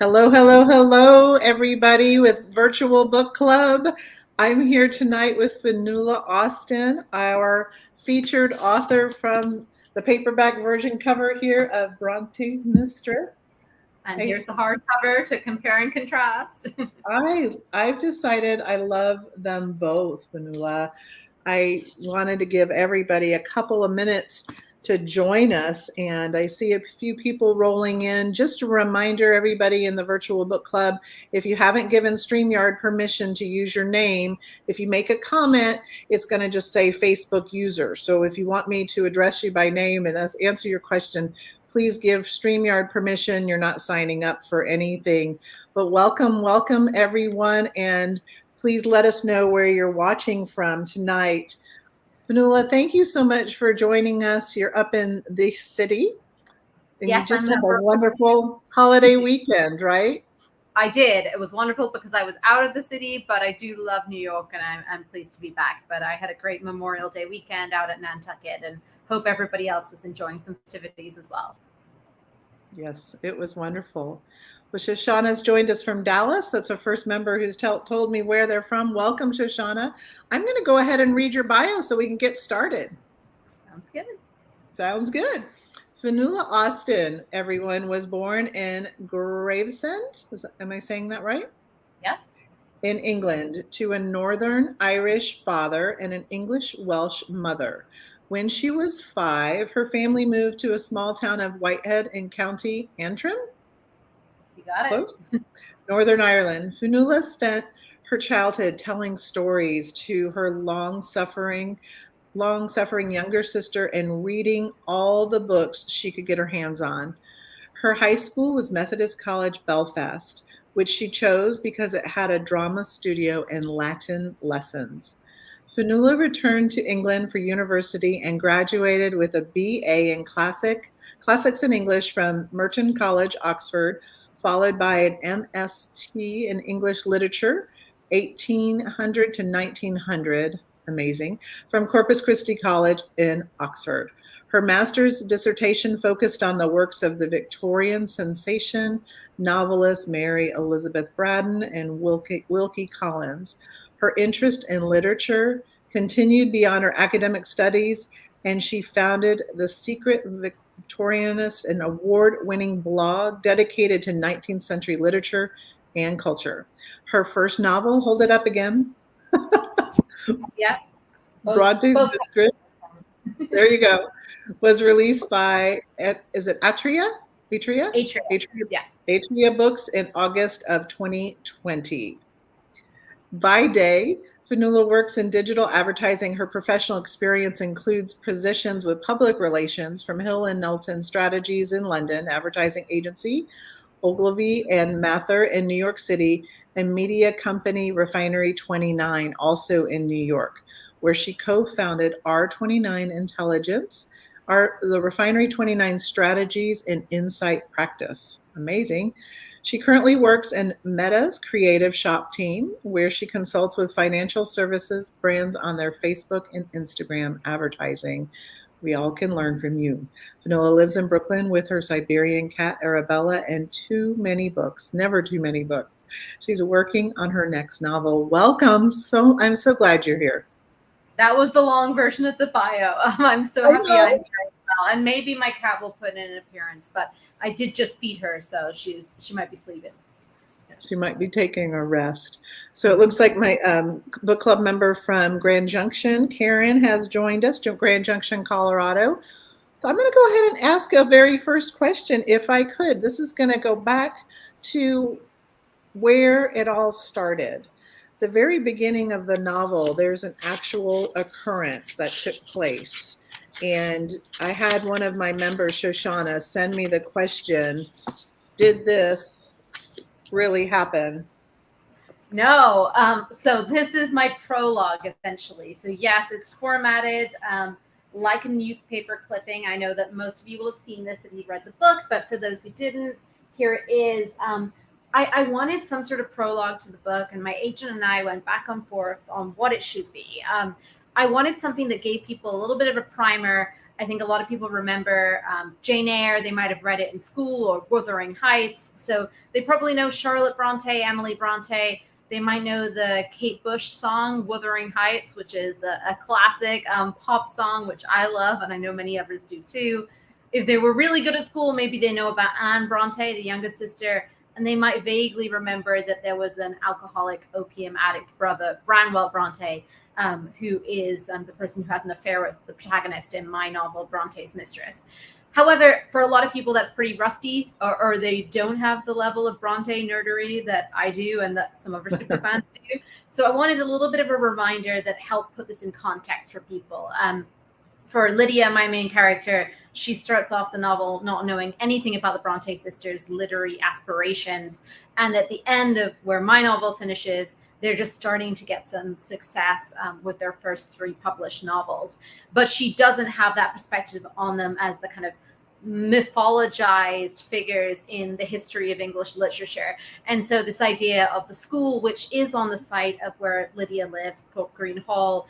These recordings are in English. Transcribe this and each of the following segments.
Hello, hello, hello, everybody with Virtual Book Club. I'm here tonight with Finola Austin, our featured author from the paperback version cover here of Bronte's Mistress. And here's the hardcover to compare and contrast. I've decided I love them both, Finola. I wanted to give everybody a couple of minutes to join us, and I see a few people rolling in. Just a reminder, everybody in the virtual book club, if you haven't given StreamYard permission to use your name, if you make a comment, it's going to just say Facebook user. So if you want me to address you by name and answer your question, please give StreamYard permission. You're not signing up for anything. But welcome everyone, and please let us know where you're watching from tonight. Finola, thank you so much for joining us. You're up in the city, and yes, you just had a wonderful holiday weekend, right? I did. It was wonderful because I was out of the city, but I do love New York, and I'm pleased to be back. But I had a great Memorial Day weekend out at Nantucket, and hope everybody else was enjoying some festivities as well. Yes, it was wonderful. Well, Shoshana's joined us from Dallas. That's our first member who's told me where they're from. Welcome, Shoshana. I'm going to go ahead and read your bio so we can get started. Sounds good. Sounds good. Finola Austin, everyone, was born in Gravesend. Am I saying that right? Yeah. In England, to a Northern Irish father and an English Welsh mother. When she was 5, her family moved to a small town of Whitehead in County Antrim. You got it. Close. Northern Ireland. Finola spent her childhood telling stories to her long-suffering younger sister and reading all the books she could get her hands on. Her high school was Methodist College Belfast, which she chose because it had a drama studio and Latin lessons. Finola returned to England for university and graduated with a BA in Classics in English from Merton College, Oxford, followed by an MSc in English Literature, 1800 to 1900, amazing, from Corpus Christi College in Oxford. Her master's dissertation focused on the works of the Victorian sensation novelist Mary Elizabeth Braddon and Wilkie Collins. Her interest in literature continued beyond her academic studies, and she founded the Secret Victorianist, an award-winning blog dedicated to 19th century literature and culture. Her first novel, hold it up again. Yeah. Bronte's Mistress. There you go. Was released by, is it Atria? Atria. Yeah. Atria Books in August of 2020. By day, Finola works in digital advertising. Her professional experience includes positions with public relations from Hill & Knowlton Strategies in London, advertising agency, Ogilvy and Mather in New York City, and media company Refinery 29, also in New York, where she co-founded R29 Intelligence, the Refinery 29 Strategies and Insight Practice. Amazing. She currently works in Meta's creative shop team, where she consults with financial services brands on their Facebook and Instagram advertising. We all can learn from you. Finola lives in Brooklyn with her Siberian cat, Arabella, and too many books, never too many books. She's working on her next novel. Welcome. I'm so glad you're here. That was the long version of the bio. I'm so happy I'm here as well. And maybe my cat will put in an appearance, but I did just feed her, so she might be sleeping. She might be taking a rest. So it looks like my book club member from Grand Junction, Karen, has joined us, Grand Junction, Colorado. So I'm going to go ahead and ask a very first question, if I could. This is going to go back to where it all started. The very beginning of the novel, there's an actual occurrence that took place. And I had one of my members, Shoshana, send me the question, did this really happen? No. So this is my prologue, essentially. So yes, it's formatted like a newspaper clipping. I know that most of you will have seen this if you've read the book, but for those who didn't, here it is. I wanted some sort of prologue to the book, and my agent and I went back and forth on what it should be. I wanted something that gave people a little bit of a primer I think a lot of people remember Jane Eyre. They might have read it in school, or Wuthering Heights. So they probably know Charlotte Bronte, Emily Bronte. They might know the Kate Bush song, Wuthering Heights, which is a classic pop song, which I love, and I know many others do too. If they were really good at school, maybe they know about Anne Bronte, the youngest sister, and they might vaguely remember that there was an alcoholic opium addict brother, Branwell Bronte, who is the person who has an affair with the protagonist in my novel, Bronte's Mistress. However, for a lot of people, that's pretty rusty, or they don't have the level of Bronte nerdery that I do and that some of our superfans do. So I wanted a little bit of a reminder that helped put this in context for people. For Lydia, my main character, she starts off the novel not knowing anything about the Bronte sisters' literary aspirations. And at the end of where my novel finishes, they're just starting to get some success with their first 3 published novels. But she doesn't have that perspective on them as the kind of mythologized figures in the history of English literature. And so this idea of the school, which is on the site of where Lydia lived, Thorpe Green Hall,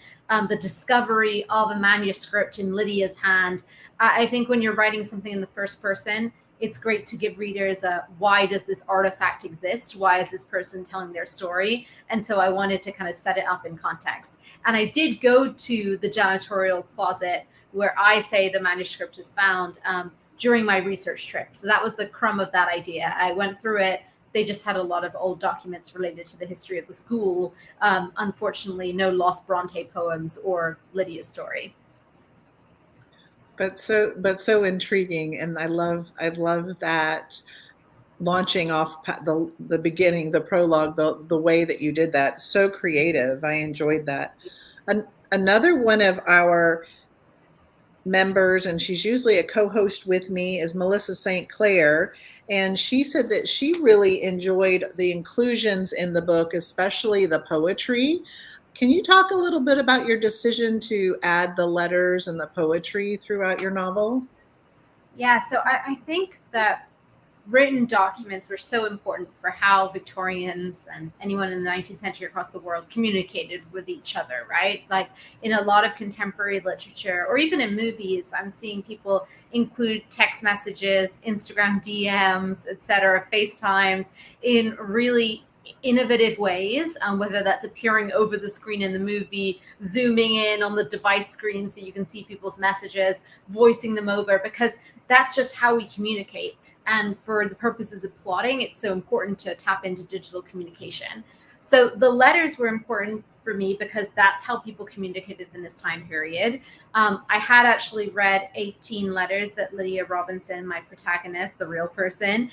the discovery of a manuscript in Lydia's hand. I think when you're writing something in the first person, it's great to give readers a, why does this artifact exist? Why is this person telling their story? And so I wanted to kind of set it up in context. And I did go to the janitorial closet where I say the manuscript is found during my research trip. So that was the crumb of that idea. I went through it. They just had a lot of old documents related to the history of the school. Unfortunately, no lost Bronte poems or Lydia's story. But so intriguing, and I love that launching off the beginning, the prologue, the way that you did that. So creative. I enjoyed that. Another one of our members, and she's usually a co-host with me, is Melissa St. Clair, and she said that she really enjoyed the inclusions in the book, especially the poetry. Can you talk a little bit about your decision to add the letters and the poetry throughout your novel? Yeah, so I think that written documents were so important for how Victorians and anyone in the 19th century across the world communicated with each other, right? Like in a lot of contemporary literature, or even in movies, I'm seeing people include text messages, Instagram DMs, etc., FaceTimes in really innovative ways, whether that's appearing over the screen in the movie, zooming in on the device screen so you can see people's messages, voicing them over, because that's just how we communicate. And for the purposes of plotting, it's so important to tap into digital communication. So the letters were important for me because that's how people communicated in this time period. I had actually read 18 letters that Lydia Robinson, my protagonist, the real person,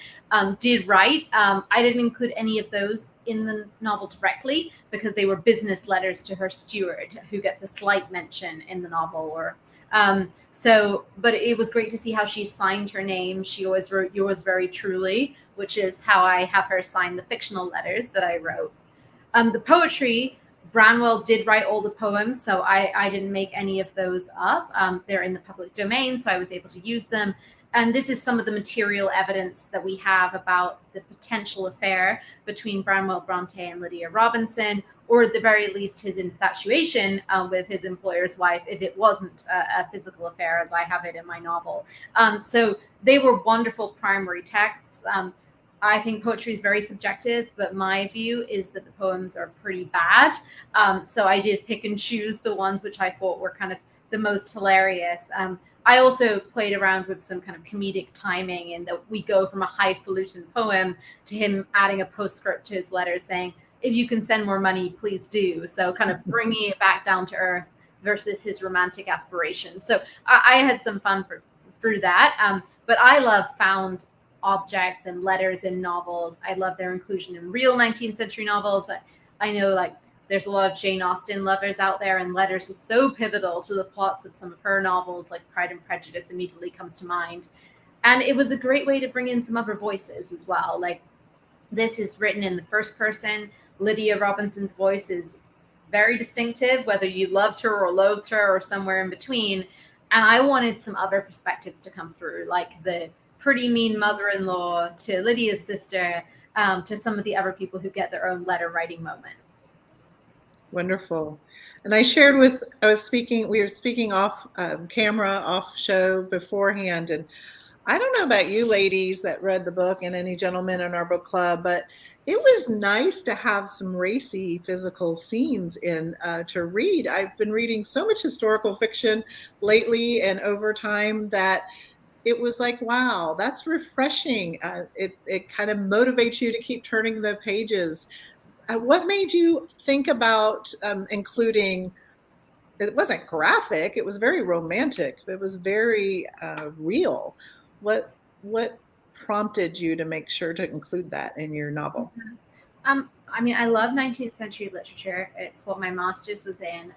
did write. I didn't include any of those in the novel directly because they were business letters to her steward, who gets a slight mention in the novel. But it was great to see how she signed her name. She always wrote "Yours very truly," which is how I have her sign the fictional letters that I wrote. The poetry, Branwell did write all the poems, so I didn't make any of those up. They're in the public domain, so I was able to use them. And this is some of the material evidence that we have about the potential affair between Branwell Bronte and Lydia Robinson, or at the very least his infatuation with his employer's wife, if it wasn't a physical affair, as I have it in my novel. So they were wonderful primary texts. I think poetry is very subjective, but my view is that the poems are pretty bad. So I did pick and choose the ones which I thought were kind of the most hilarious. I also played around with some kind of comedic timing in that we go from a highfalutin poem to him adding a postscript to his letter saying, if you can send more money, please do. So kind of bringing it back down to earth versus his romantic aspirations. So I had some fun through that. But I love found objects and letters in novels. I love their inclusion in real 19th century novels. I know like there's a lot of Jane Austen lovers out there, and letters is so pivotal to the plots of some of her novels, like Pride and Prejudice immediately comes to mind. And it was a great way to bring in some other voices as well. Like this is written in the first person. Lydia Robinson's voice is very distinctive, whether you loved her or loathed her or somewhere in between. And I wanted some other perspectives to come through, like the pretty mean mother-in-law to Lydia's sister, to some of the other people who get their own letter writing moment. Wonderful. And we were speaking off camera, off show beforehand. And I don't know about you ladies that read the book and any gentlemen in our book club, but it was nice to have some racy physical scenes in to read. I've been reading so much historical fiction lately and over time that it was like, wow, that's refreshing. It kind of motivates you to keep turning the pages. What made you think about including? It wasn't graphic; it was very romantic. It was very real. What prompted you to make sure to include that in your novel? I mean, I love 19th century literature. It's what my master's was in.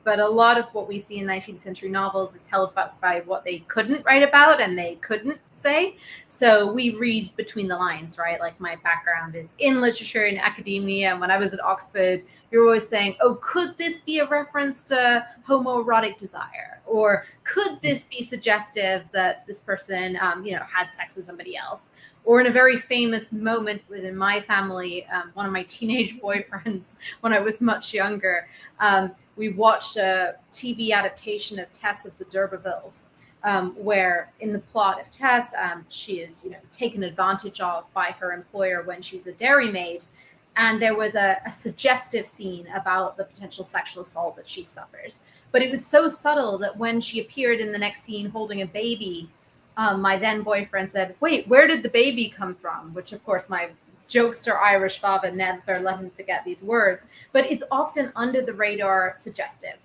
But a lot of what we see in 19th century novels is held back by what they couldn't write about and they couldn't say. So we read between the lines, right? Like my background is in literature and academia. And when I was at Oxford, you're always saying, oh, could this be a reference to homoerotic desire? Or could this be suggestive that this person, had sex with somebody else? Or in a very famous moment within my family, one of my teenage boyfriends, when I was much younger, we watched a TV adaptation of Tess of the D'Urbervilles, where in the plot of Tess, she is taken advantage of by her employer when she's a dairymaid. And there was a suggestive scene about the potential sexual assault that she suffers. But it was so subtle that when she appeared in the next scene holding a baby, my then boyfriend said, wait, where did the baby come from? Which, of course, my jokester Irish father never let him forget these words. But it's often under the radar suggestive.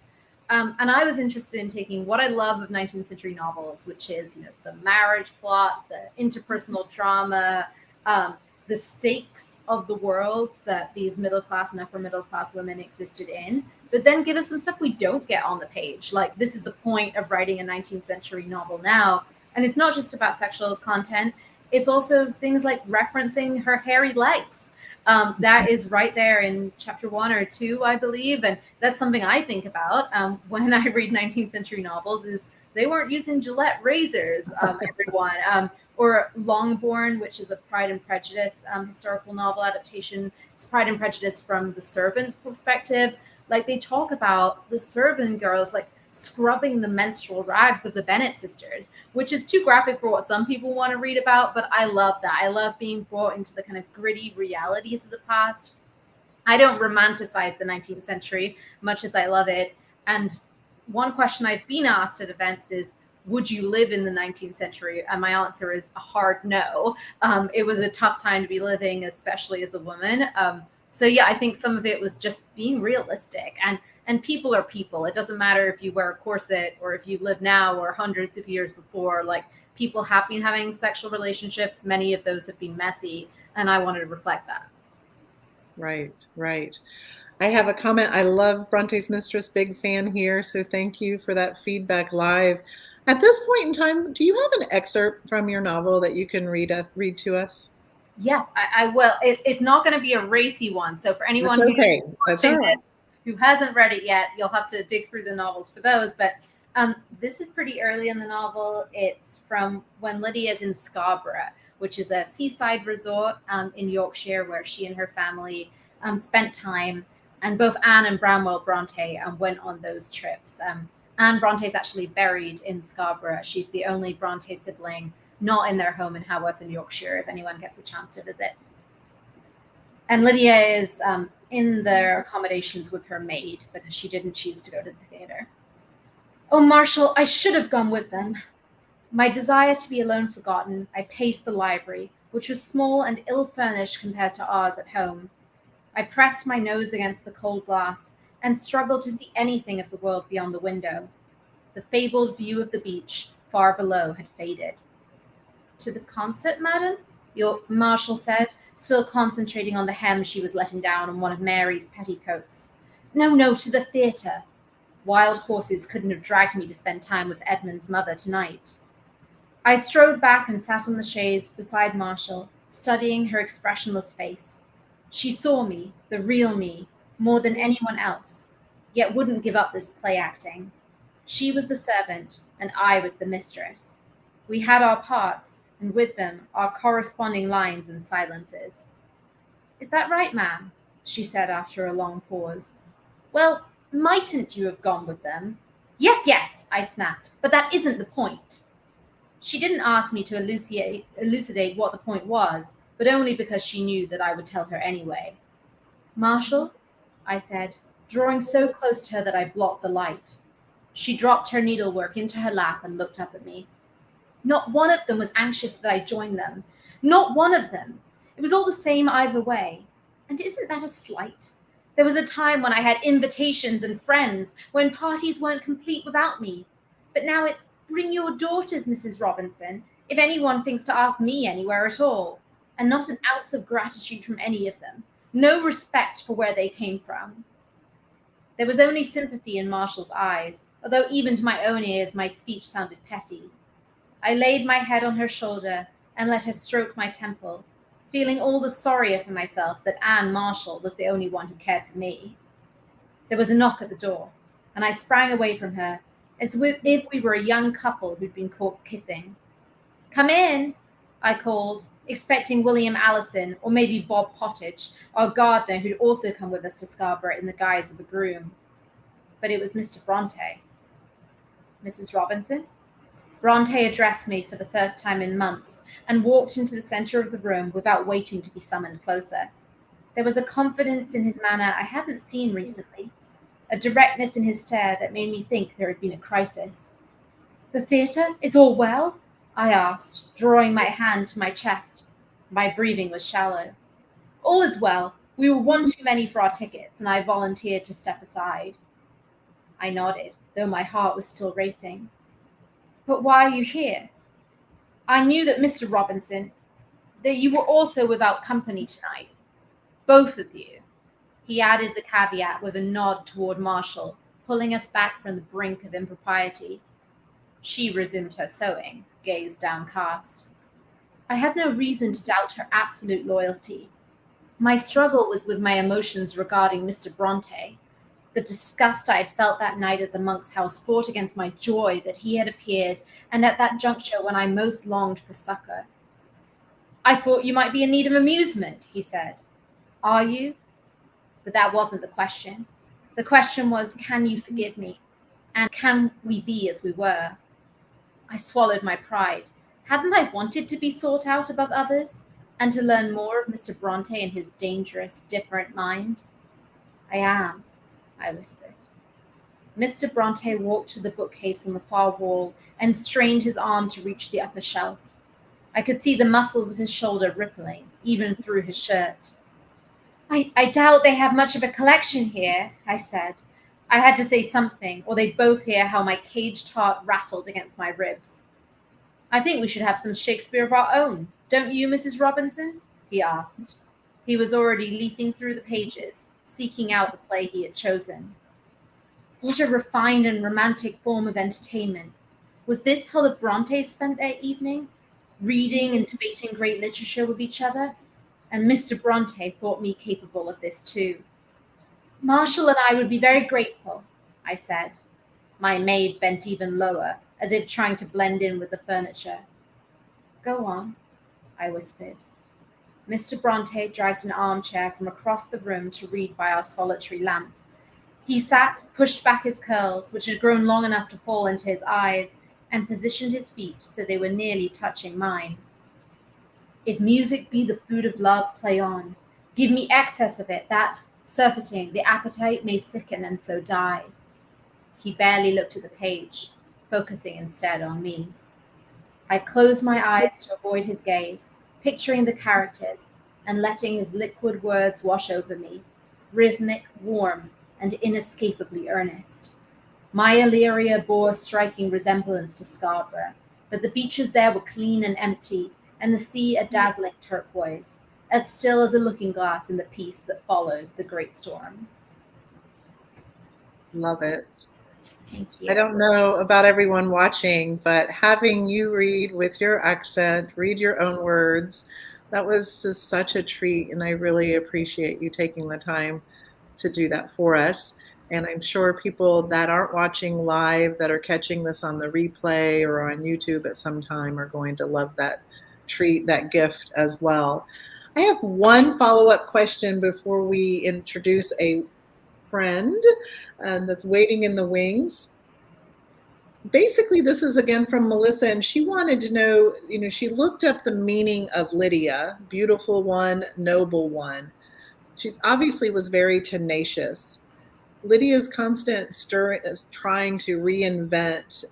And I was interested in taking what I love of 19th century novels, which is the marriage plot, the interpersonal drama, the stakes of the worlds that these middle class and upper middle class women existed in, but then give us some stuff we don't get on the page. Like, this is the point of writing a 19th century novel now. And it's not just about sexual content. It's also things like referencing her hairy legs. That is right there in chapter 1 or 2, I believe. And that's something I think about when I read 19th century novels is they weren't using Gillette razors, everyone. Or Longbourn, which is a Pride and Prejudice historical novel adaptation. It's Pride and Prejudice from the servant's perspective. Like, they talk about the servant girls, like, scrubbing the menstrual rags of the Bennet sisters, which is too graphic for what some people want to read about, but I love that. I love being brought into the kind of gritty realities of the past. I don't romanticize the 19th century much as I love it. And one question I've been asked at events is, would you live in the 19th century? And my answer is a hard no. It was a tough time to be living, especially as a woman. So yeah, I think some of it was just being realistic, and people are people. It doesn't matter if you wear a corset or if you live now or hundreds of years before. Like, people have been having sexual relationships. Many of those have been messy, and I wanted to reflect that. Right. I have a comment. I love Bronte's Mistress, big fan here. So thank you for that feedback live. At this point in time, do you have an excerpt from your novel that you can read to us? Yes, I will. It's not going to be a racy one. So for anyone That's okay. That's all right. Who hasn't read it yet, you'll have to dig through the novels for those. But this is pretty early in the novel. It's from when Lydia's in Scarborough, which is a seaside resort in Yorkshire where she and her family spent time. And both Anne and Branwell Bronte went on those trips. Anne Bronte is actually buried in Scarborough. She's the only Bronte sibling not in their home in Haworth in Yorkshire, if anyone gets a chance to visit. And Lydia is in their accommodations with her maid because she didn't choose to go to the theatre. Oh, Marshall, I should have gone with them. My desire to be alone forgotten, I paced the library, which was small and ill-furnished compared to ours at home. I pressed my nose against the cold glass and struggled to see anything of the world beyond the window. The fabled view of the beach far below had faded. To the concert, madam? Your Marshall said, still concentrating on the hem she was letting down on one of Mary's petticoats. No, to the theatre. Wild horses couldn't have dragged me to spend time with Edmund's mother tonight. I strode back and sat on the chaise beside Marshall, studying her expressionless face. She saw me, the real me, more than anyone else, yet wouldn't give up this play acting. She was the servant, and I was the mistress. We had our parts, and with them our corresponding lines and silences. Is that right, ma'am? She said after a long pause. Well, mightn't you have gone with them? Yes, yes, I snapped, but that isn't the point. She didn't ask me to elucidate what the point was, but only because she knew that I would tell her anyway. Marshall, I said, drawing so close to her that I blocked the light. She dropped her needlework into her lap and looked up at me. Not one of them was anxious that I join them. Not one of them. It was all the same either way. And isn't that a slight? There was a time when I had invitations and friends, when parties weren't complete without me. But now it's bring your daughters, Mrs. Robinson, if anyone thinks to ask me anywhere at all. And not an ounce of gratitude from any of them. No respect for where they came from. There was only sympathy in Marshall's eyes, although even to my own ears my speech sounded petty. I laid my head on her shoulder and let her stroke my temple, feeling all the sorrier for myself that Anne Marshall was the only one who cared for me. There was a knock at the door, and I sprang away from her, as if we were a young couple who'd been caught kissing. "Come in," I called, expecting William Allison or maybe Bob Pottage, our gardener who'd also come with us to Scarborough in the guise of a groom. But it was Mr. Bronte. "Mrs. Robinson?" Bronte addressed me for the first time in months and walked into the center of the room without waiting to be summoned closer. There was a confidence in his manner I hadn't seen recently, a directness in his stare that made me think there had been a crisis. "The theatre is all well?" I asked, drawing my hand to my chest. My breathing was shallow. "All is well. We were one too many for our tickets, and I volunteered to step aside." I nodded, though my heart was still racing. "But why are you here?" "I knew that Mr. Robinson, that you were also without company tonight. Both of you." He added the caveat with a nod toward Marshall, pulling us back from the brink of impropriety. She resumed her sewing, gaze downcast. I had no reason to doubt her absolute loyalty. My struggle was with my emotions regarding Mr. Bronte. The disgust I had felt that night at the monk's house fought against my joy that he had appeared, and at that juncture when I most longed for succor. "I thought you might be in need of amusement," he said. "Are you?" But that wasn't the question. The question was, can you forgive me? And can we be as we were? I swallowed my pride. Hadn't I wanted to be sought out above others, and to learn more of Mr. Bronte and his dangerous, different mind? "I am," I whispered. Mr. Bronte walked to the bookcase on the far wall and strained his arm to reach the upper shelf. I could see the muscles of his shoulder rippling, even through his shirt. I doubt they have much of a collection here," I said. I had to say something, or they'd both hear how my caged heart rattled against my ribs. "I think we should have some Shakespeare of our own, don't you, Mrs. Robinson?" he asked. He was already leafing through the pages, seeking out the play he had chosen. What a refined and romantic form of entertainment. Was this how the Brontes spent their evening? Reading and debating great literature with each other? And Mr. Bronte thought me capable of this too. "Marshall and I would be very grateful," I said. My maid bent even lower, as if trying to blend in with the furniture. "Go on," I whispered. Mr. Bronte dragged an armchair from across the room to read by our solitary lamp. He sat, pushed back his curls, which had grown long enough to fall into his eyes, and positioned his feet so they were nearly touching mine. "If music be the food of love, play on. Give me excess of it, that, surfeiting, the appetite may sicken and so die." He barely looked at the page, focusing instead on me. I closed my eyes to avoid his gaze, picturing the characters and letting his liquid words wash over me, rhythmic, warm, and inescapably earnest. My Illyria bore a striking resemblance to Scarborough, but the beaches there were clean and empty, and the sea a dazzling turquoise, as still as a looking-glass in the peace that followed the great storm. Love it. Thank you. I don't know about everyone watching, but having you read with your accent, read your own words, that was just such a treat, and I really appreciate you taking the time to do that for us. And I'm sure people that aren't watching live, that are catching this on the replay or on YouTube at some time, are going to love that treat, that gift as well. I have one follow-up question before we introduce a friend that's waiting in the wings. Basically, this is again from Melissa, and she wanted to know, she looked up the meaning of Lydia, beautiful one, noble one. She obviously was very tenacious. Lydia's constant stir is trying to reinvent,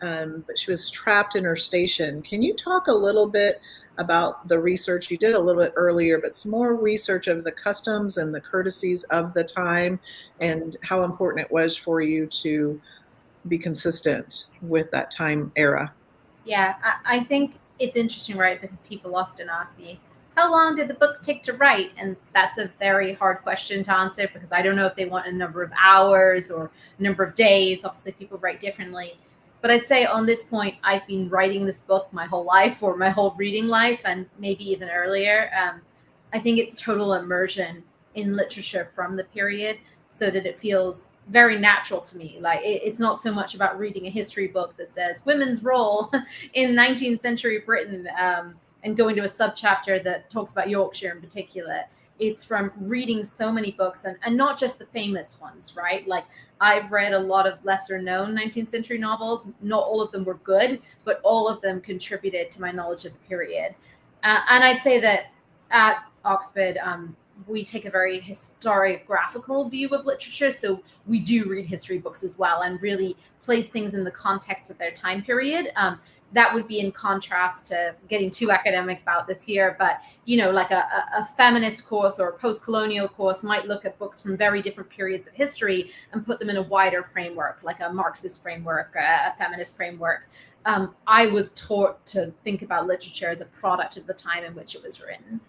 but she was trapped in her station. Can you talk a little bit about the research you did a little bit earlier, but some more research of the customs and the courtesies of the time and how important it was for you to be consistent with that time era? Yeah, I think it's interesting, right? Because people often ask me, how long did the book take to write? And that's a very hard question to answer because I don't know if they want a number of hours or a number of days. Obviously, people write differently. But I'd say on this point, I've been writing this book my whole life or my whole reading life, and maybe even earlier. I think it's total immersion in literature from the period so that it feels very natural to me. Like it's not so much about reading a history book that says women's role in 19th century Britain and going to a subchapter that talks about Yorkshire in particular. It's from reading so many books and not just the famous ones, right? Like I've read a lot of lesser known 19th century novels. Not all of them were good, but all of them contributed to my knowledge of the period. And I'd say that at Oxford, we take a very historiographical view of literature. So we do read history books as well and really place things in the context of their time period. That would be in contrast to getting too academic about this here, but like a feminist course or a post-colonial course might look at books from very different periods of history and put them in a wider framework, like a Marxist framework, a feminist framework. I was taught to think about literature as a product of the time in which it was written.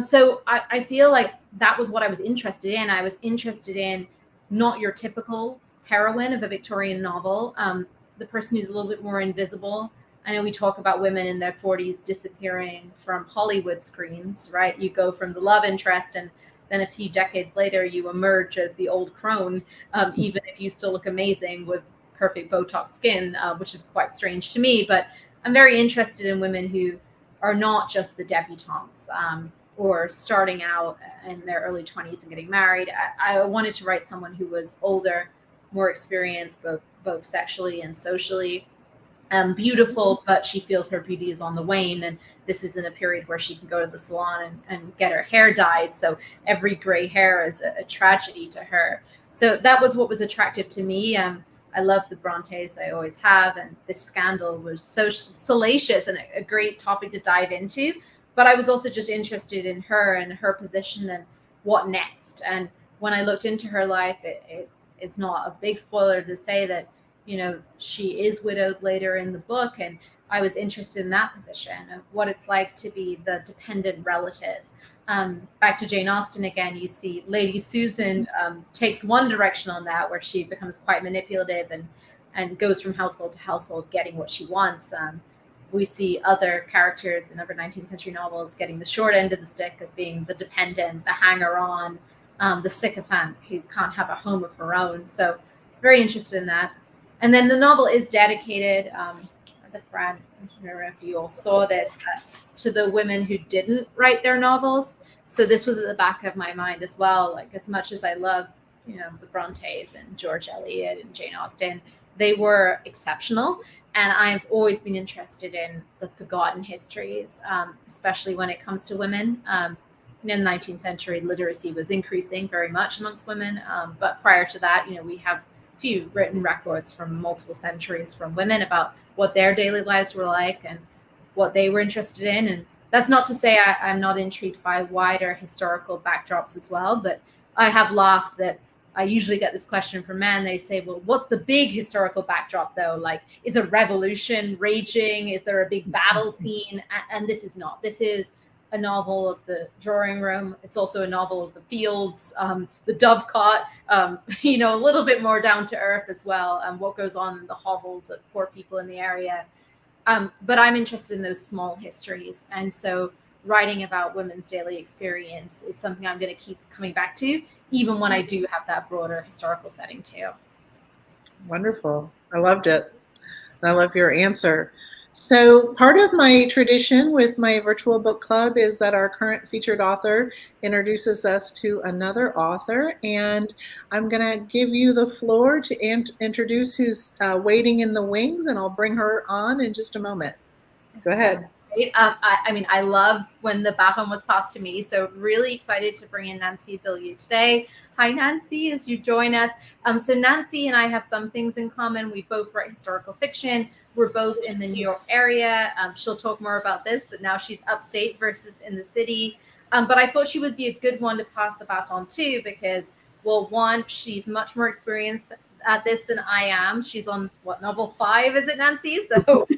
So I feel like that was what I was interested in. I was interested in not your typical heroine of a Victorian novel, the person who's a little bit more invisible. I know we talk about women in their 40s disappearing from Hollywood screens, right? You go from the love interest and then a few decades later you emerge as the old crone, even if you still look amazing with perfect Botox skin, which is quite strange to me. But I'm very interested in women who are not just the debutantes or starting out in their early 20s and getting married. I wanted to write someone who was older, more experienced, both sexually and socially. Beautiful, but she feels her beauty is on the wane. And this is in a period where she can go to the salon and get her hair dyed. So every gray hair is a tragedy to her. So that was what was attractive to me. I love the Brontes, I always have. And this scandal was so salacious and a great topic to dive into. But I was also just interested in her and her position and what next. And when I looked into her life, it's not a big spoiler to say that she is widowed later in the book. And I was interested in that position of what it's like to be the dependent relative. Back to Jane Austen again, you see Lady Susan takes one direction on that, where she becomes quite manipulative and goes from household to household getting what she wants. We see other characters in other 19th century novels getting the short end of the stick of being the dependent, the hanger-on, the sycophant who can't have a home of her own. So very interested in that. And then the novel is dedicated, the front, I don't know if you all saw this, but to the women who didn't write their novels. So this was at the back of my mind as well. Like as much as I love, the Brontes and George Eliot and Jane Austen, they were exceptional. And I've always been interested in the forgotten histories, especially when it comes to women. In the 19th century, literacy was increasing very much amongst women. But prior to that, we have few written records from multiple centuries from women about what their daily lives were like and what they were interested in. And that's not to say I'm not intrigued by wider historical backdrops as well, but I have laughed that I usually get this question from men. They say, well, what's the big historical backdrop though? Like, is a revolution raging? Is there a big battle scene? And this is not. This is a novel of the drawing room. It's also a novel of the fields, the dovecot, a little bit more down to earth as well. What goes on in the hovels of poor people in the area. But I'm interested in those small histories. And so writing about women's daily experience is something I'm going to keep coming back to, even when I do have that broader historical setting too. Wonderful. I loved it. I love your answer. So part of my tradition with my virtual book club is that our current featured author introduces us to another author, and I'm going to give you the floor to introduce who's waiting in the wings, and I'll bring her on in just a moment. Go ahead. I mean, I loved when the baton was passed to me, so really excited to bring in Nancy Bilyeu today. Hi, Nancy, as you join us. So Nancy and I have some things in common. We both write historical fiction. We're both in the New York area. She'll talk more about this, but now she's upstate versus in the city. But I thought she would be a good one to pass the baton to because, well, one, she's much more experienced at this than I am. She's on what, novel 5, is it, Nancy? So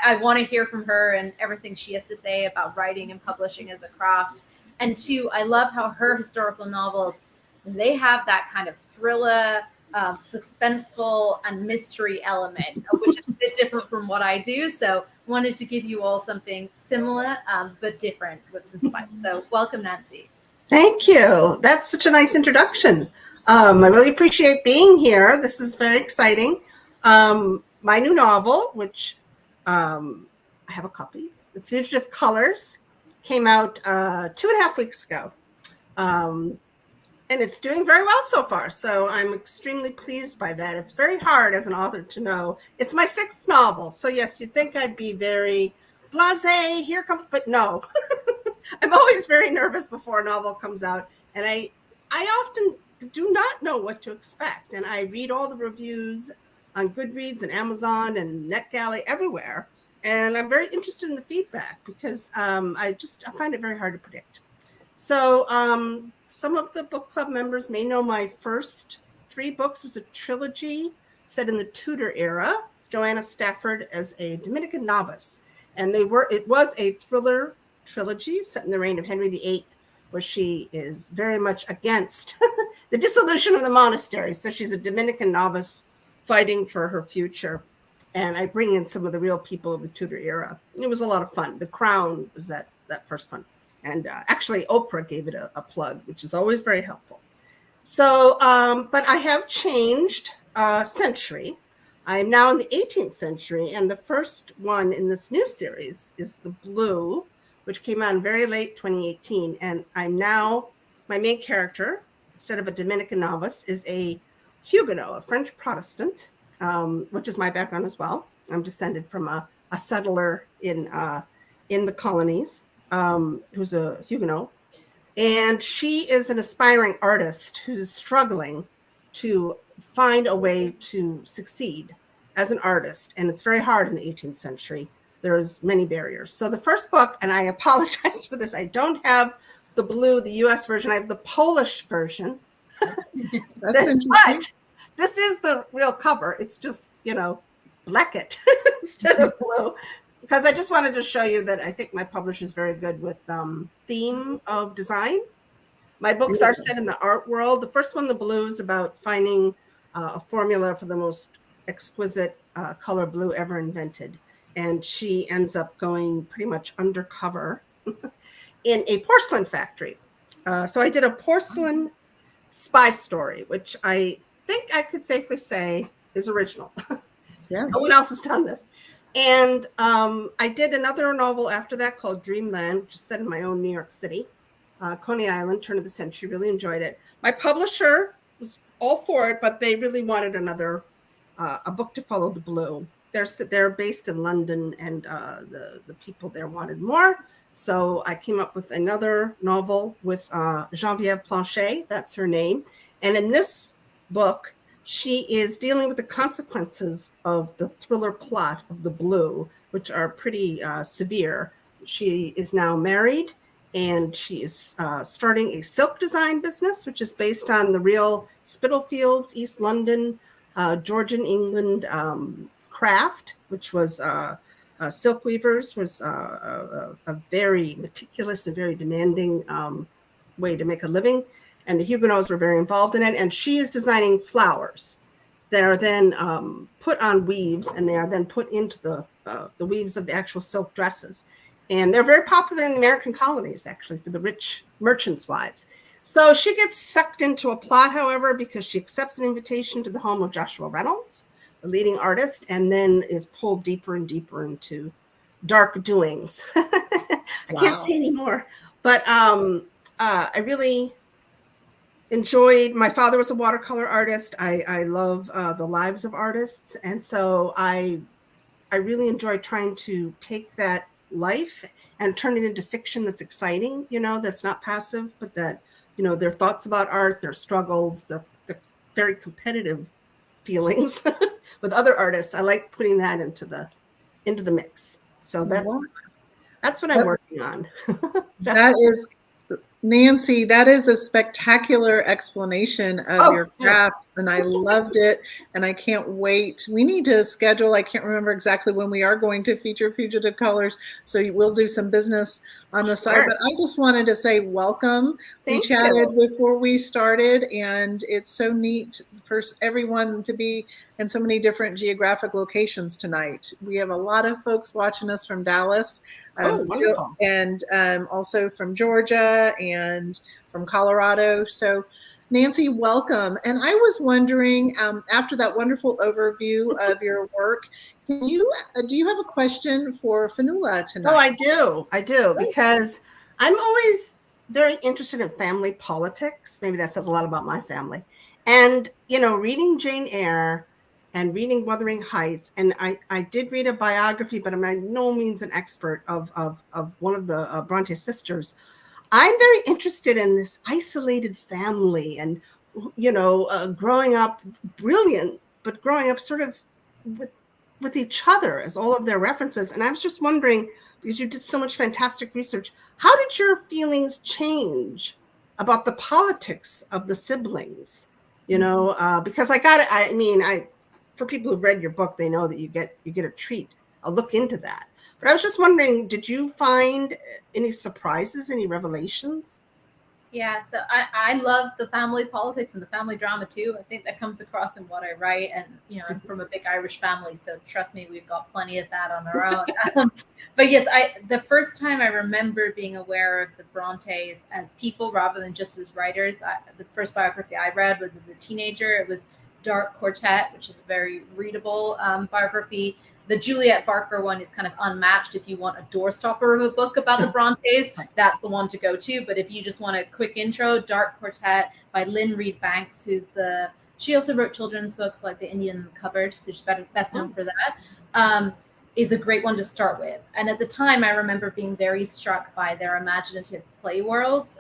I want to hear from her and everything she has to say about writing and publishing as a craft. And 2, I love how her historical novels, they have that kind of thriller, suspenseful and mystery element, which is a bit different from what I do. So wanted to give you all something similar, but different with some spice. So welcome, Nancy. Thank you. That's such a nice introduction. I really appreciate being here. This is very exciting. My new novel, which I have a copy, The Fugitive Colors, came out 2.5 weeks ago. And it's doing very well so far. So I'm extremely pleased by that. It's very hard as an author to know. It's my 6th novel. So yes, you'd think I'd be very blasé, here comes, but no. I'm always very nervous before a novel comes out. And I often do not know what to expect. And I read all the reviews on Goodreads and Amazon and NetGalley, everywhere. And I'm very interested in the feedback because I find it very hard to predict. So some of the book club members may know my first 3 books was a trilogy set in the Tudor era, Joanna Stafford as a Dominican novice. And it was a thriller trilogy set in the reign of Henry VIII, where she is very much against the dissolution of the monastery. So she's a Dominican novice fighting for her future. And I bring in some of the real people of the Tudor era. It was a lot of fun. The Crown was that first one. And actually, Oprah gave it a plug, which is always very helpful. So, but I have changed century. I am now in the 18th century. And the first one in this new series is The Blue, which came out in very late 2018. And I'm now, my main character, instead of a Dominican novice, is a Huguenot, a French Protestant, which is my background as well. I'm descended from a settler in the colonies. Who's a Huguenot, and she is an aspiring artist who's struggling to find a way to succeed as an artist. And it's very hard in the 18th century. There's many barriers. So the first book, and I apologize for this, I don't have the blue, the US version. I have the Polish version. That's but this is the real cover. It's just, Beckett instead of blue. Because I just wanted to show you that I think my publisher is very good with theme of design. My books are set in the art world. The first one, The Blue, is about finding a formula for the most exquisite color blue ever invented. And she ends up going pretty much undercover in a porcelain factory. So I did a porcelain spy story, which I think I could safely say is original. Yeah. No one else has done this. And I did another novel after that called Dreamland, which is set in my own New York City, Coney Island, turn of the century. Really enjoyed it. My publisher was all for it, but they really wanted a book to follow The Blue. They're based in London, and the people there wanted more. So I came up with another novel with Geneviève Planchet. That's her name. And in this book, she is dealing with the consequences of the thriller plot of The Blue, which are pretty severe. She is now married, and she is starting a silk design business, which is based on the real Spitalfields, East London, Georgian England craft, which was silk weavers, was a very meticulous and very demanding way to make a living. And the Huguenots were very involved in it. And she is designing flowers that are then put on weaves, and they are then put into the weaves of the actual silk dresses. And they're very popular in the American colonies, actually, for the rich merchants' wives. So she gets sucked into a plot, however, because she accepts an invitation to the home of Joshua Reynolds, leading artist, and then is pulled deeper and deeper into dark doings. I can't say anymore, but I really enjoyed. My father was a watercolor artist. I love the lives of artists, and so I really enjoy trying to take that life and turn it into fiction that's exciting, that's not passive, but that, their thoughts about art, their struggles, their very competitive feelings with other artists. I like putting that into the mix. So that's what I'm working on. That is, Nancy, that is a spectacular explanation of your craft, and I loved it, and I can't wait. We need to schedule, I can't remember exactly when we are going to feature Fugitive Colors, so we'll do some business on the side, but I just wanted to say welcome. We chatted before we started, and it's so neat for everyone to be in so many different geographic locations tonight. We have a lot of folks watching us from Dallas, and also from Georgia and from Colorado. So Nancy, welcome. And I was wondering, after that wonderful overview of your work, do you have a question for Finola tonight? Oh, I do, because I'm always very interested in family politics. Maybe that says a lot about my family. And, reading Jane Eyre and reading Wuthering Heights, and I did read a biography, but I'm by no means an expert of one of the Bronte sisters. I'm very interested in this isolated family and, growing up brilliant, but growing up sort of with each other as all of their references. And I was just wondering, because you did so much fantastic research, how did your feelings change about the politics of the siblings? Because for people who've read your book, they know that you get a treat, a look into that. But I was just wondering, did you find any surprises, any revelations? Yeah, so I love the family politics and the family drama too. I think that comes across in what I write. And, I'm from a big Irish family, so trust me, we've got plenty of that on our own. But yes, the first time I remember being aware of the Brontes as people rather than just as writers, the first biography I read was as a teenager. It was Dark Quartet, which is a very readable biography. The Juliet Barker one is kind of unmatched. If you want a doorstopper of a book about the Brontes, that's the one to go to. But if you just want a quick intro, Dark Quartet by Lynn Reed Banks, she also wrote children's books like The Indian Cupboard, so she's best known for that, is a great one to start with. And at the time, I remember being very struck by their imaginative play worlds.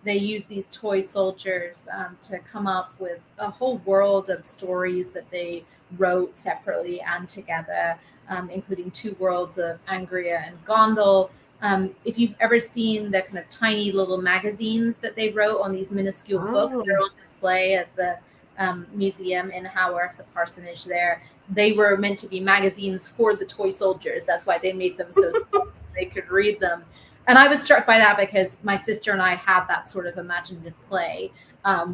They use these toy soldiers to come up with a whole world of stories that they wrote separately and together, including two worlds of Angria and Gondel. If you've ever seen the kind of tiny little magazines that they wrote on these minuscule books, they're on display at the museum in Haworth, the parsonage there. They were meant to be magazines for the toy soldiers. That's why they made them so small so they could read them. And I was struck by that because my sister and I had that sort of imaginative play.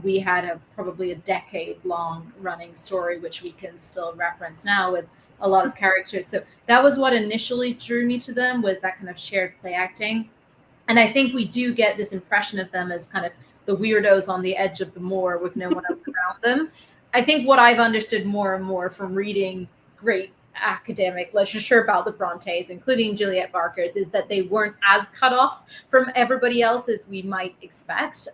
We had probably a decade-long running story, which we can still reference now with a lot of characters. So that was what initially drew me to them, was that kind of shared play acting. And I think we do get this impression of them as kind of the weirdos on the edge of the moor with no one else around them. I think what I've understood more and more from reading great academic literature about the Brontes, including Juliet Barker's, is that they weren't as cut off from everybody else as we might expect.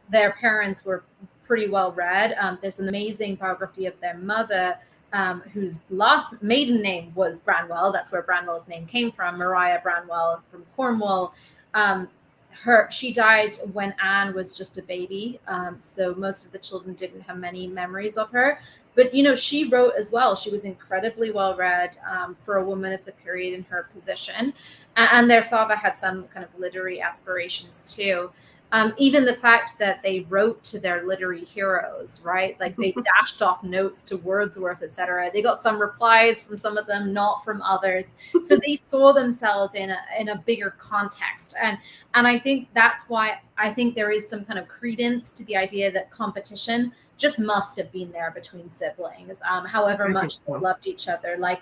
Their parents were pretty well read. There's an amazing biography of their mother, whose last maiden name was Branwell. That's where Branwell's name came from, Maria Branwell from Cornwall. She died when Anne was just a baby, so most of the children didn't have many memories of her. But, she wrote as well. She was incredibly well read for a woman of the period in her position. And their father had some kind of literary aspirations too. Even the fact that they wrote to their literary heroes, right? Like they dashed off notes to Wordsworth, etc. They got some replies from some of them, not from others. So they saw themselves in a bigger context. And I think that's why I think there is some kind of credence to the idea that competition just must have been there between siblings, however much they loved each other. Like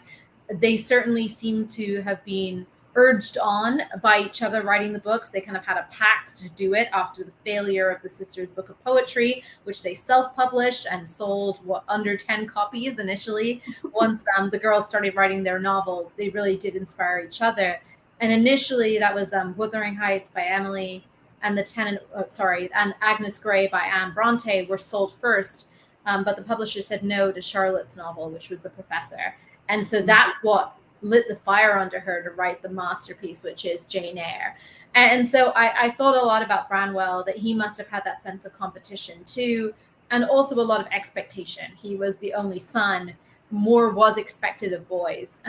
they certainly seem to have been urged on by each other writing the books. They kind of had a pact to do it after the failure of the sisters' book of poetry, which they self-published and sold under 10 copies initially. Once the girls started writing their novels, they really did inspire each other. And initially that was Wuthering Heights by Emily and and Agnes Grey by Anne Bronte were sold first. But the publisher said no to Charlotte's novel, which was The Professor. And so that's what lit the fire under her to write the masterpiece, which is Jane Eyre. And so I thought a lot about Branwell, that he must have had that sense of competition too, and also a lot of expectation. He was the only son. More was expected of boys.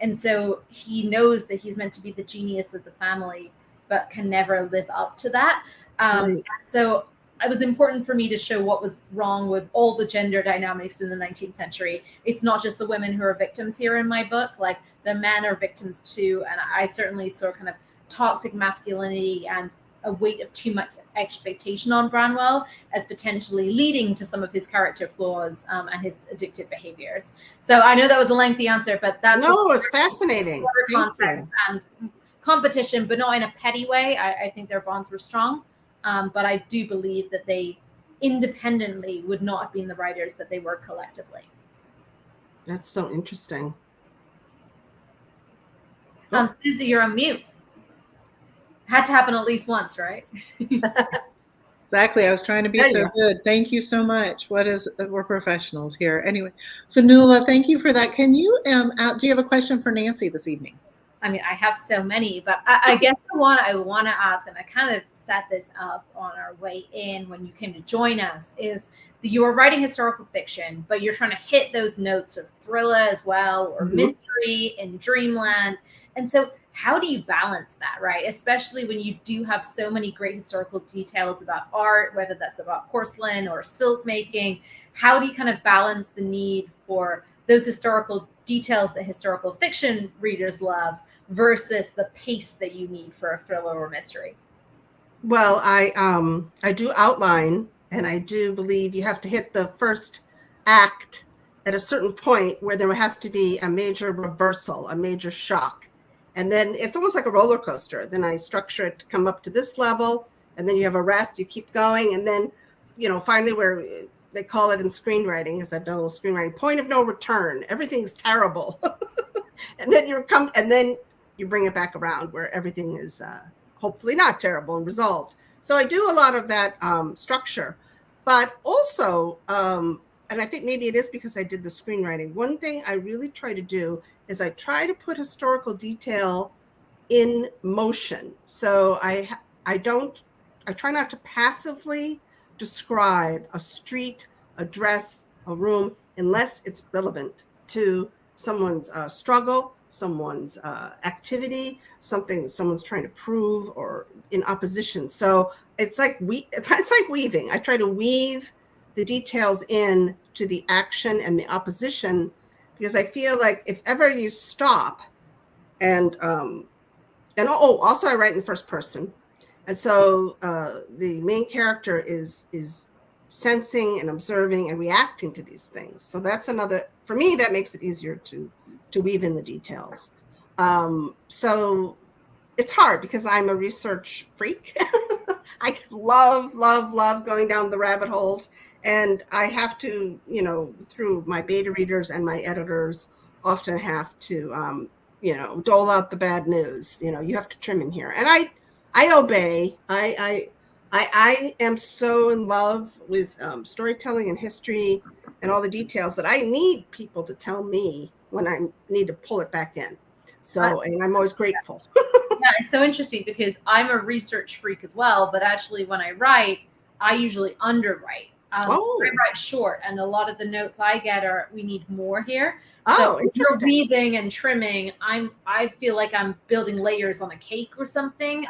And so he knows that he's meant to be the genius of the family, but can never live up to that. Right. So it was important for me to show what was wrong with all the gender dynamics in the 19th century. It's not just the women who are victims here in my book, like the men are victims too. And I certainly saw kind of toxic masculinity and a weight of too much expectation on Branwell as potentially leading to some of his character flaws and his addictive behaviors. So I know that was a lengthy answer, but that's it's fascinating. Context and competition, but not in a petty way. I think their bonds were strong. But I do believe that they independently would not have been the writers that they were collectively. That's so interesting. Susie, you're on mute. Had to happen at least once, right? Exactly. I was trying to be so good. Thank you so much. We're professionals here. Anyway, Finola, thank you for that. Can you, do you have a question for Nancy this evening? I mean, I have so many, but I guess the one I want to ask, and I kind of set this up on our way in when you came to join us, is that you are writing historical fiction, but you're trying to hit those notes of thriller as well, or mystery in dreamland. And so how do you balance that, right? Especially when you do have so many great historical details about art, whether that's about porcelain or silk making. How do you kind of balance the need for those historical details that historical fiction readers love versus the pace that you need for a thriller or mystery? Well, I do outline, and I do believe you have to hit the first act at a certain point where there has to be a major reversal, a major shock. And then it's almost like a roller coaster. Then I structure it to come up to this level, and then you have a rest, you keep going, and then, finally where they call it in screenwriting, as I've done a little screenwriting, point of no return. Everything's terrible. And then you bring it back around where everything is hopefully not terrible and resolved. So I do a lot of that structure, but also, and I think maybe it is because I did the screenwriting. One thing I really try to do is I try to put historical detail in motion. So I try not to passively describe a street, a dress, a room, unless it's relevant to someone's struggle, someone's activity, something that someone's trying to prove or in opposition. So it's like weaving. I try to weave the details in to the action and the opposition, because I feel like if ever you stop and also I write in first person. And so the main character is sensing and observing and reacting to these things. So that's another, for me, that makes it easier to weave in the details. So it's hard because I'm a research freak. I love going down the rabbit holes. And I have to, through my beta readers and my editors, often have to, dole out the bad news. You have to trim in here. And I obey. I am so in love with storytelling and history and all the details that I need people to tell me when I need to pull it back in. So, and I'm always grateful. Yeah, it's so interesting because I'm a research freak as well, but actually when I write, I usually underwrite. So I write short, and a lot of the notes I get are, we need more here. So if you're weaving and trimming, I feel like I'm building layers on a cake or something,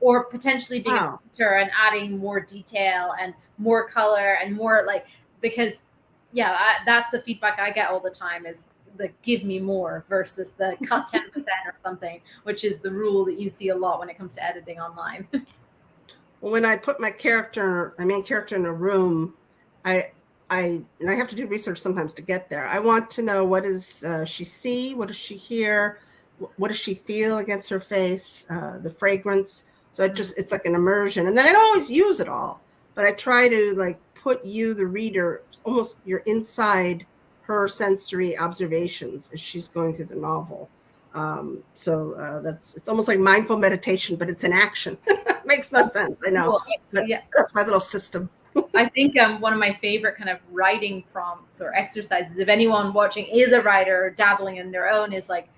or potentially being a painter and adding more detail and more color and more because that's the feedback I get all the time is the give me more versus the cut 10% or something, which is the rule that you see a lot when it comes to editing online. When I put my main character in a room, I have to do research sometimes to get there. I want to know, what does she see? What does she hear? what does she feel against her face, the fragrance. So it's like an immersion. And then I don't always use it all, but I try to like put you, the reader, almost you're inside her sensory observations as she's going through the novel. It's almost like mindful meditation, but it's in action. Makes no sense, I know. But yeah, that's my little system. I think one of my favorite kind of writing prompts or exercises, if anyone watching is a writer or dabbling in their own, is like,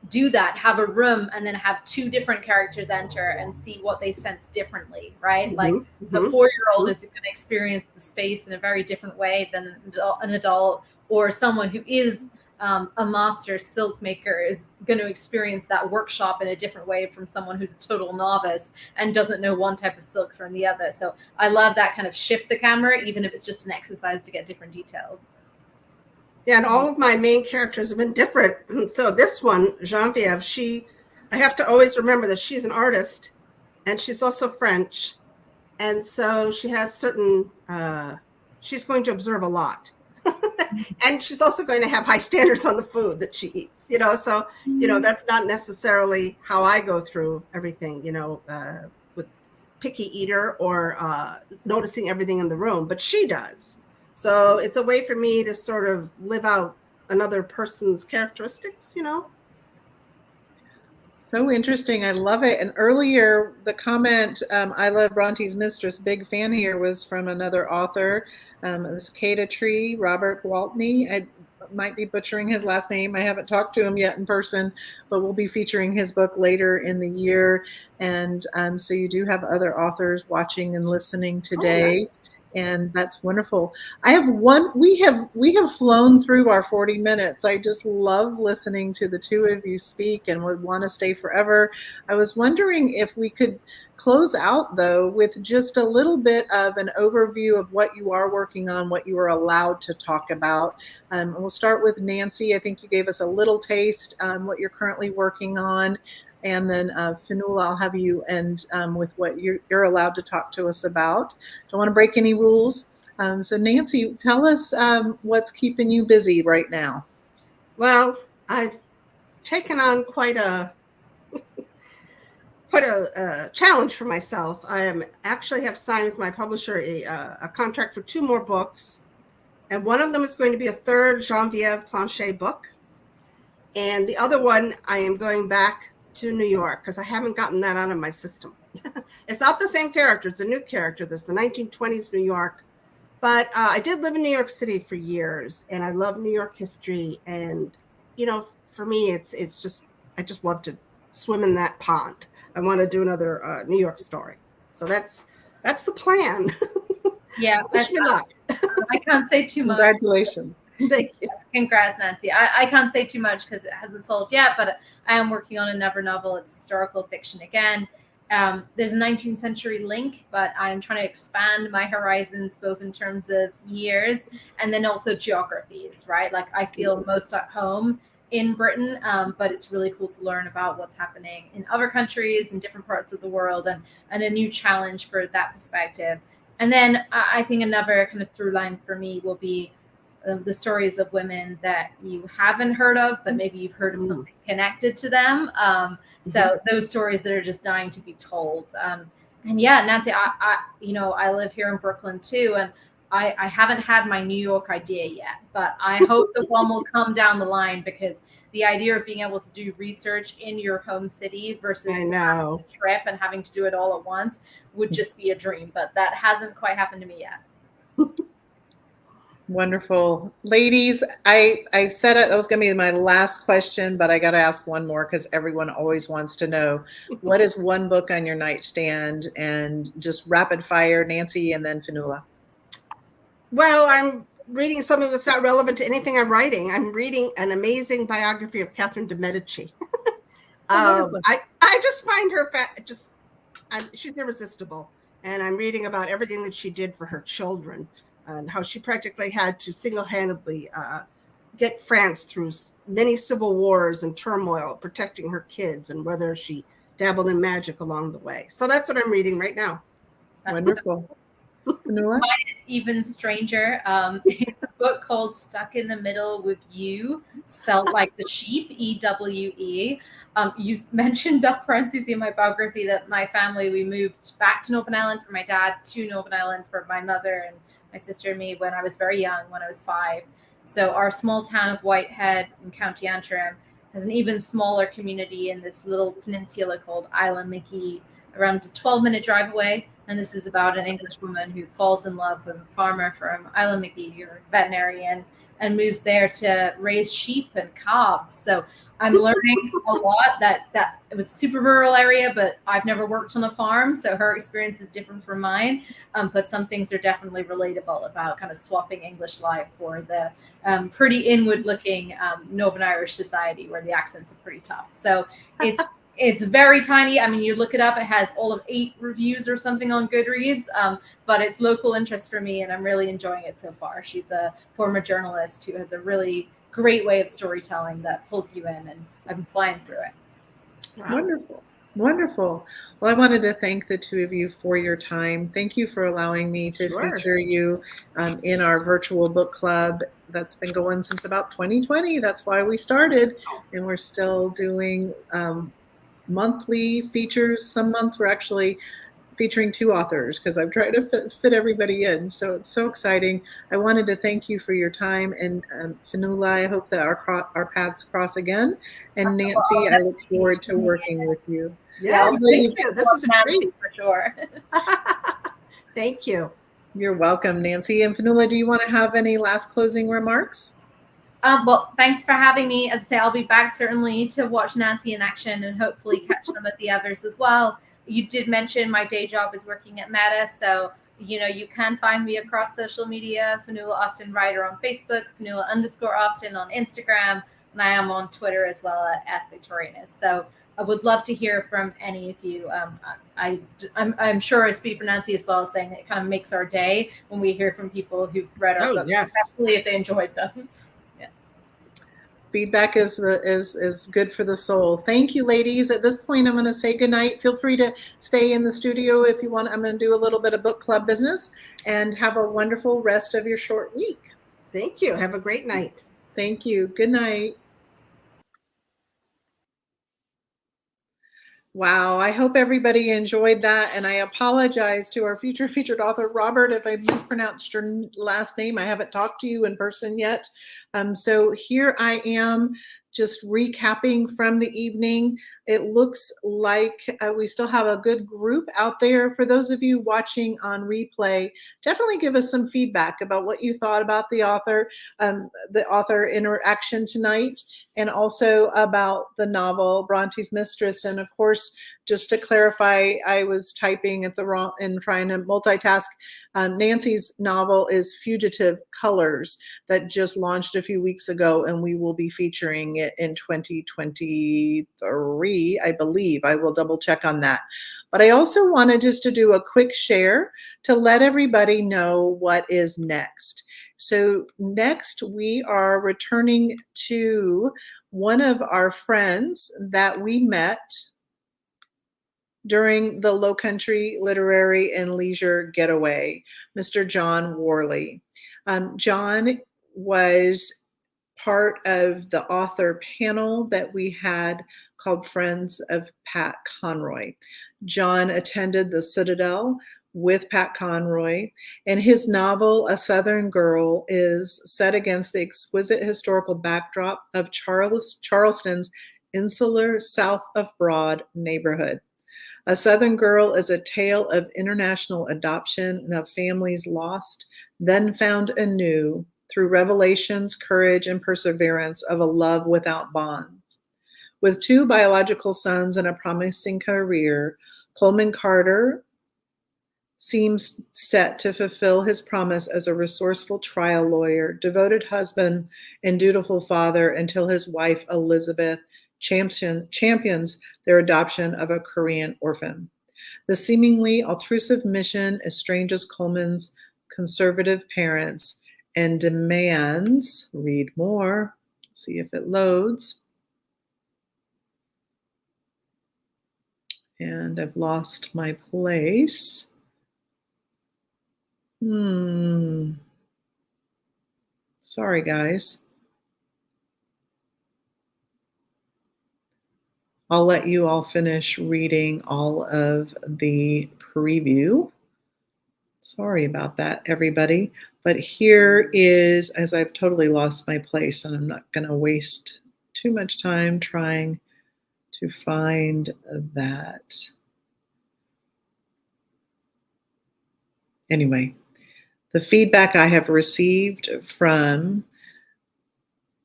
do that, have a room and then have two different characters enter and see what they sense differently, right? Mm-hmm, like mm-hmm. The 4-year-old is going to experience the space in a very different way than an adult, or someone who is a master silk maker is going to experience that workshop in a different way from someone who's a total novice and doesn't know one type of silk from the other. So I love that kind of shift the camera, even if it's just an exercise to get different details. Yeah, and all of my main characters have been different. So this one, Genevieve, I have to always remember that she's an artist and she's also French. And so she has certain, she's going to observe a lot. And she's also going to have high standards on the food that she eats, so, that's not necessarily how I go through everything, with picky eater or noticing everything in the room, but she does. So it's a way for me to sort of live out another person's characteristics, So interesting. I love it. And earlier, the comment, I love Bronte's Mistress, big fan here, was from another author, the Cicada Tree, Robert Gwaltney. I might be butchering his last name. I haven't talked to him yet in person, but we'll be featuring his book later in the year. And so you do have other authors watching and listening today. Oh, nice. And that's wonderful. I have one, we have flown through our 40 minutes. I just love listening to the two of you speak and would want to stay forever. I was wondering if we could close out though with just a little bit of an overview of what you are working on, what you are allowed to talk about. We'll start with Nancy. I think you gave us a little taste what you're currently working on. And then Finola, I'll have you end with what you're allowed to talk to us about. Don't want to break any rules. So Nancy, tell us what's keeping you busy right now. Well, I've taken on quite a challenge for myself. I actually have signed with my publisher a contract for 2 more books. And one of them is going to be a 3rd Genevieve Planchet book. And the other one, I am going back to New York because I haven't gotten that out of my system. It's not the same character. It's a new character. That's the 1920s New York. But I did live in New York City for years, and I love New York history. And, for me, it's just, I just love to swim in that pond. I want to do another New York story. So that's the plan. Yeah. Wish me luck. I can't say too much. Congratulations. Thank you. Yes, congrats, Nancy. I can't say too much because it hasn't sold yet, but I am working on another novel. It's historical fiction again. There's a 19th century link, but I'm trying to expand my horizons both in terms of years and then also geographies, right? Like I feel most at home in Britain, but it's really cool to learn about what's happening in other countries in different parts of the world and a new challenge for that perspective. And then I think another kind of through line for me will be the stories of women that you haven't heard of, but maybe you've heard of something connected to them. So those stories that are just dying to be told. And yeah, Nancy, I live here in Brooklyn too, and I haven't had my New York idea yet, but I hope that one will come down the line because the idea of being able to do research in your home city versus a trip and having to do it all at once would just be a dream, but that hasn't quite happened to me yet. Wonderful. Ladies, I said it, that was going to be my last question, but I got to ask one more because everyone always wants to know. What is one book on your nightstand? And just rapid fire, Nancy, and then Finola. Well, I'm reading something that's not relevant to anything I'm writing. I'm reading an amazing biography of Catherine de Medici. I just find her she's irresistible. And I'm reading about everything that she did for her children and how she practically had to single-handedly get France through many civil wars and turmoil, protecting her kids, and whether she dabbled in magic along the way. So that's what I'm reading right now. Wonderful. Finola? Mine is even stranger. It's a book called Stuck in the Middle with You, spelled like the sheep, EWE. You mentioned up front, Susie, in my biography that my family, we moved back to Northern Ireland for my dad, to Northern Ireland for my mother and my sister and me when I was very young, when I was 5. So our small town of Whitehead in County Antrim has an even smaller community in this little peninsula called Isla Mickey, around a 12-minute drive away. And this is about an English woman who falls in love with a farmer from Isla Mickey, or veterinarian, and moves there to raise sheep and calves. So I'm learning a lot that it was a super rural area, but I've never worked on a farm. So her experience is different from mine. But some things are definitely relatable about kind of swapping English life for the pretty inward looking Northern Irish society where the accents are pretty tough. So it's very tiny. I mean, you look it up, it has all of 8 reviews or something on Goodreads, but it's local interest for me, and I'm really enjoying it so far. She's a former journalist who has a really great way of storytelling that pulls you in, and I've been flying through it. Wow. Wonderful. Wonderful. Well, I wanted to thank the two of you for your time. Thank you for allowing me to Sure. feature you in our virtual book club that's been going since about 2020. That's why we started, and we're still doing monthly features. Some months we're actually featuring 2 authors because I'm trying to fit everybody in. So it's so exciting. I wanted to thank you for your time. And Finola, I hope that our paths cross again. And Nancy, I look forward to working with you. Yes, thank you. This is great. For sure. Thank you. You're welcome, Nancy. And Finola, do you want to have any last closing remarks? Well, thanks for having me. As I say, I'll be back certainly to watch Nancy in action and hopefully catch some of the others as well. You did mention my day job is working at Meta, so you can find me across social media. Finola Austin Writer on Facebook, Finola_Austin on Instagram, and I am on Twitter as well at @AskVictorianus. So I would love to hear from any of you. I'm sure I speak for Nancy as well, saying it kind of makes our day when we hear from people who've read our books, especially if they enjoyed them. Feedback is good for the soul. Thank you, ladies. At this point, I'm going to say goodnight. Feel free to stay in the studio if you want. I'm going to do a little bit of book club business, and have a wonderful rest of your short week. Thank you. Have a great night. Thank you. Good night. Wow, I hope everybody enjoyed that, and I apologize to our future featured author, Robert, if I mispronounced your last name. I haven't talked to you in person yet. So here I am, just recapping from the evening. It looks like we still have a good group out there. For those of you watching on replay, definitely give us some feedback about what you thought about the author interaction tonight, and also about the novel Bronte's Mistress. And of course, just to clarify, I was typing at the wrong and trying to multitask. Nancy's novel is Fugitive Colors, that just launched a few weeks ago, and we will be featuring it in 2023, I believe. I will double check on that. But I also wanted just to do a quick share to let everybody know what is next. So next, we are returning to one of our friends that we met during the Low Country Literary and Leisure Getaway, Mr. John Worley. John was part of the author panel that we had called Friends of Pat Conroy. John attended the Citadel with Pat Conroy, and his novel, A Southern Girl, is set against the exquisite historical backdrop of Charleston's insular South of Broad neighborhood. A Southern Girl is a tale of international adoption and of families lost, then found anew through revelations, courage, and perseverance of a love without bonds. With 2 biological sons and a promising career, Coleman Carter seems set to fulfill his promise as a resourceful trial lawyer, devoted husband, and dutiful father until his wife, Elizabeth, champions their adoption of a Korean orphan. The seemingly altruive mission estranges Coleman's conservative parents and demands, read more, see if it loads. And I've lost my place. Sorry, guys. I'll let you all finish reading all of the preview. Sorry about that, everybody. But here is, as I've totally lost my place, and I'm not going to waste too much time trying to find that. Anyway, the feedback I have received from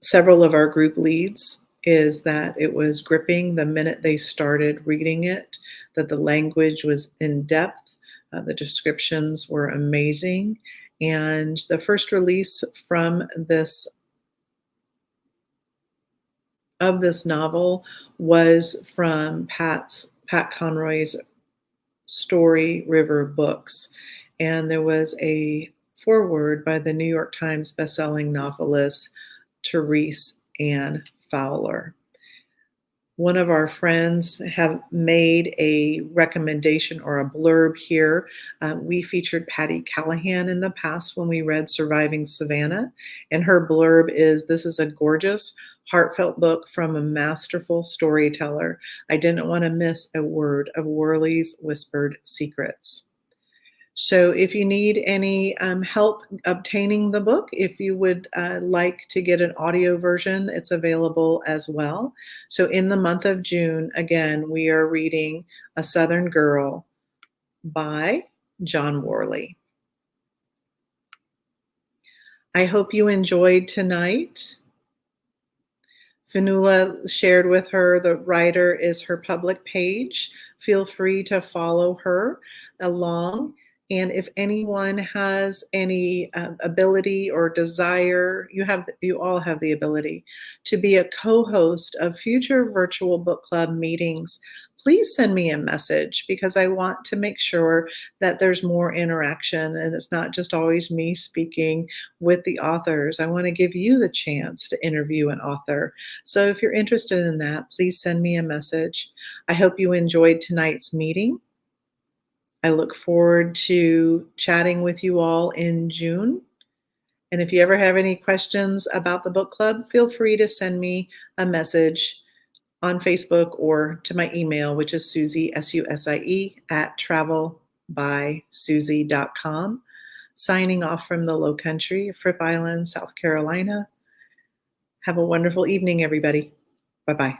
several of our group leads is that it was gripping the minute they started reading it, that the language was in depth, the descriptions were amazing, and the first release from this novel was from Pat Conroy's Story River Books, and there was a foreword by the New York Times bestselling novelist Therese Ann Fowler. One of our friends have made a recommendation or a blurb here. We featured Patty Callahan in the past when we read Surviving Savannah, and her blurb is, "This is a gorgeous, heartfelt book from a masterful storyteller. I didn't want to miss a word of Worley's whispered secrets." So if you need any help obtaining the book, if you would like to get an audio version, it's available as well. So in the month of June, again, we are reading A Southern Girl by John Worley. I hope you enjoyed tonight. Finola shared with her, the writer is her public page. Feel free to follow her along. And if anyone has any ability or desire, you all have the ability to be a co-host of future virtual book club meetings, please send me a message, because I want to make sure that there's more interaction and it's not just always me speaking with the authors. I want to give you the chance to interview an author. So if you're interested in that, please send me a message. I hope you enjoyed tonight's meeting. I look forward to chatting with you all in June. And if you ever have any questions about the book club, feel free to send me a message on Facebook or to my email, which is Susie, SUSIE, @travelbysusie.com. Signing off from the Low Country, Fripp Island, South Carolina. Have a wonderful evening, everybody. Bye-bye.